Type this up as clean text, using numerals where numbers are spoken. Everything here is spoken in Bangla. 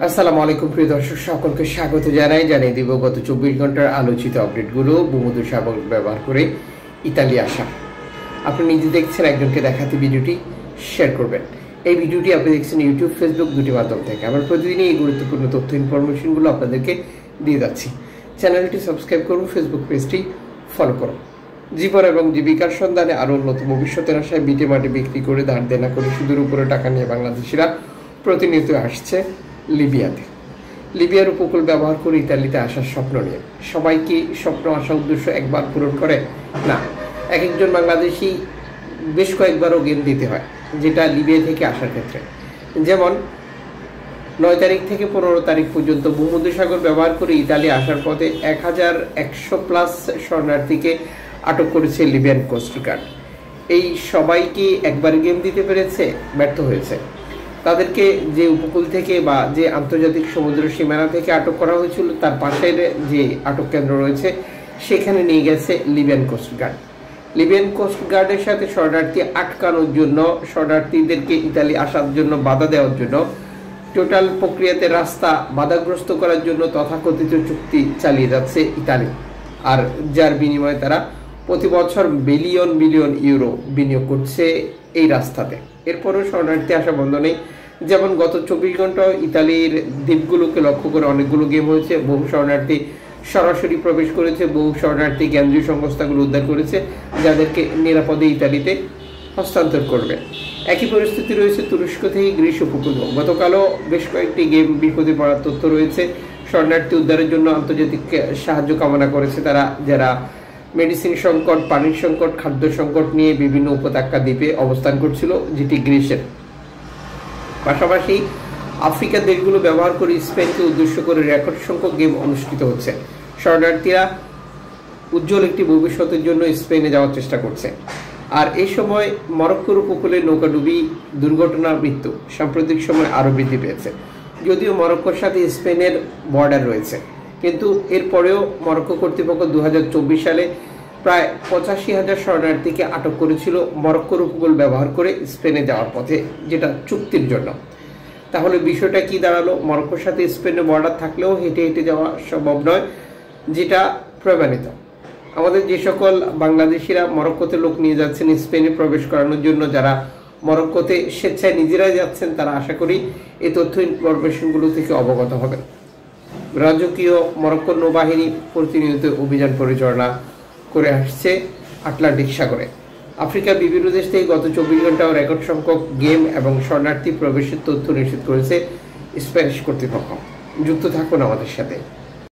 আসসালামু আলাইকুম প্রিয় দর্শক, সকলকে স্বাগত জানিয়ে দিব গত 24 ঘন্টার আলোচিত আপডেটগুলো। ভূমধ্য সাগর ব্যবহার করে ইতালি আসা। আপনি নিজে দেখছেন, একজনকে দেখাতে ভিডিওটি শেয়ার করবেন। এই ভিডিওটি আপনি দেখছেন ইউটিউব, ফেসবুক দুটি মাধ্যম থেকে। আমরা প্রতিদিনই এই গুরুত্বপূর্ণ তথ্য ইনফরমেশনগুলো আপনাদেরকে দিয়ে যাচ্ছি। চ্যানেলটি সাবস্ক্রাইব করুন, ফেসবুক পেজটি ফলো করুন। জীবন এবং জীবিকার সন্ধানে আরও উন্নত ভবিষ্যতের আশায় বিটে মাটি বিক্রি করে ধার দেনা করে সুদের উপরে টাকা নিয়ে বাংলাদেশিরা প্রতিনিয়ত আসছে লিবিয়াতে। লিবিয়ার উপকূল ব্যবহার করে ইতালিতে আসার স্বপ্ন নিয়ে। সবাই কি স্বপ্ন আসা উদ্দেশ্য একবার পূরণ করে? না, এক একজন বাংলাদেশি বেশ কয়েকবারও গেম দিতে হয়, যেটা লিবিয়া থেকে আসার ক্ষেত্রে। যেমন 9 তারিখ থেকে 15 তারিখ পর্যন্ত ভূমধ্যসাগর ব্যবহার করে ইতালি আসার পথে 1100+ শরণার্থীকে আটক করেছে লিবিয়ান কোস্টগার্ড। এই সবাই কি একবার গেম দিতে পেরেছে? ব্যর্থ হয়েছে। তাদেরকে যে উপকূল থেকে বা যে আন্তর্জাতিক সমুদ্র সীমানা থেকে আটক করা হয়েছিল, তার পাশের যে আটক কেন্দ্র রয়েছে সেখানে নিয়ে গেছে লিবিয়ান কোস্টগার্ড। লিবিয়ান কোস্টগার্ডের সাথে শরণার্থী আটকানোর জন্য, শরণার্থীদেরকে ইতালি আসার জন্য বাধা দেওয়ার জন্য, টোটাল প্রক্রিয়াতে রাস্তা বাধাগ্রস্ত করার জন্য তথাকথিত চুক্তি চালিয়ে যাচ্ছে ইতালি। আর যার বিনিময়ে তারা প্রতি বছর বিলিয়ন বিলিয়ন ইউরো বিনিয়োগ করছে এই রাস্তাতে। এরপরও শরণার্থী আসা বন্ধ নেই। যেমন গত 24 ঘন্টায় ইতালির দ্বীপগুলোকে লক্ষ্য করে অনেকগুলো গেম হয়েছে। বহু শরণার্থী সরাসরি প্রবেশ করেছে, বহু শরণার্থী কেন্দ্রীয় সংস্থাগুলো উদ্ধার করেছে, যাদেরকে নিরাপদে ইতালিতে হস্তান্তর করবে। একই পরিস্থিতি রয়েছে তুরস্ক থেকে গ্রিস উপকূলেও। গতকালও বেশ কয়েকটি গেম বিপদে পড়ার তথ্য রয়েছে। শরণার্থী উদ্ধারের জন্য আন্তর্জাতিক সাহায্য কামনা করেছে তারা, যারা মেডিসিন সংকট, পানির সংকট, খাদ্য সংকট নিয়ে বিভিন্ন উপত্যকা দ্বীপে অবস্থান করছিল, যেটি গ্রিসের। পাশাপাশি আফ্রিকার দেশগুলো ব্যবহার করে স্পেনকে উদ্দেশ্য করে রেকর্ড সংখ্যক গেম অনুষ্ঠিত হচ্ছে। শরণার্থীরা উজ্জ্বল একটি ভবিষ্যতের জন্য স্পেনে যাওয়ার চেষ্টা করছে। আর এই সময় মরক্কোর উপকূলে নৌকাডুবি দুর্ঘটনা মৃত্যু সাম্প্রতিক সময় আরও বৃদ্ধি পেয়েছে। যদিও মরক্কোর সাথে স্পেনের বর্ডার রয়েছে, কিন্তু এরপরেও মরক্কো কর্তৃপক্ষ 2024 সালে প্রায় 85,000 শরণার্থীকে আটক করেছিল মরক্কোর উপকূল ব্যবহার করে স্পেনে যাওয়ার পথে, যেটা চুক্তির জন্য। তাহলে বিষয়টা কি দাঁড়ালো? মরক্কোর সাথে স্পেনের বর্ডার থাকলেও হেঁটে হেঁটে যাওয়া সম্ভব নয়, যেটা প্রমাণিত। আমাদের যে সকল বাংলাদেশিরা মরক্কোতে লোক নিয়ে যাচ্ছেন স্পেনে প্রবেশ করানোর জন্য, যারা মরক্কোতে স্বেচ্ছায় নিজেরাই যাচ্ছেন, তারা আশা করি এই তথ্য ইনফরমেশনগুলো থেকে অবগত হবেন। রাজকীয় মরক্কোর নৌবাহিনী প্রতিনিয়ত অভিযান পরিচালনা করে আসছে আটলান্টিক সাগরে। আফ্রিকার বিভিন্ন দেশ থেকে গত 24 ঘন্টাও রেকর্ড সংখ্যক গেম এবং শরণার্থী প্রবেশের তথ্য নিশ্চিত করেছে স্প্যানিশ কর্তৃপক্ষ। যুক্ত থাকুন আমাদের সাথে।